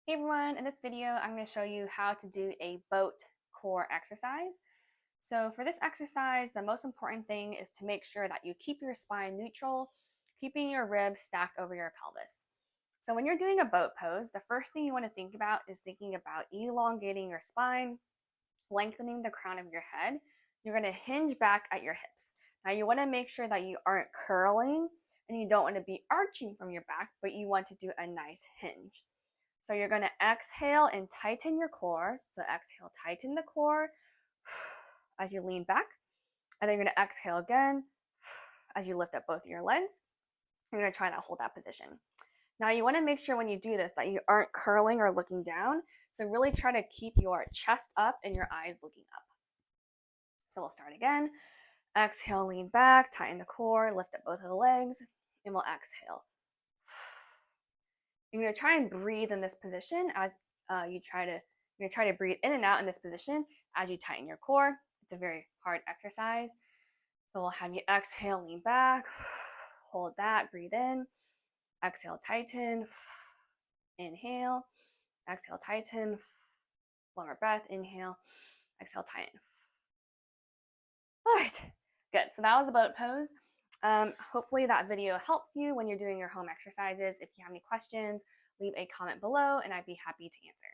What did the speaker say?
Hey everyone, in this video I'm going to show you how to do a boat core exercise. So for this exercise, the most important thing is to make sure that you keep your spine neutral, keeping your ribs stacked over your pelvis. So when you're doing a boat pose, the first thing you want to think about is thinking about elongating your spine, lengthening the crown of your head. You're going to hinge back at your hips. Now you want to make sure that you aren't curling and you don't want to be arching from your back, but you want to do a nice hinge. So you're going to exhale and tighten your core. So exhale, tighten the core as you lean back. And then you're going to exhale again as you lift up both of your legs. You're going to try to hold that position. Now you want to make sure when you do this that you aren't curling or looking down. So really try to keep your chest up and your eyes looking up. So we'll start again. Exhale, lean back, tighten the core, lift up both of the legs, and we'll exhale. You're going to try and breathe in this position as you're going to try to breathe in and out in this position as you tighten your core. It's a very hard exercise. So we'll have you exhale, lean back, hold that, breathe in, exhale, tighten, inhale, exhale, tighten, one more breath, inhale, exhale, tighten. All right, good. So that was the boat pose. Hopefully that video helps you when you're doing your home exercises. If you have any questions, leave a comment below and I'd be happy to answer.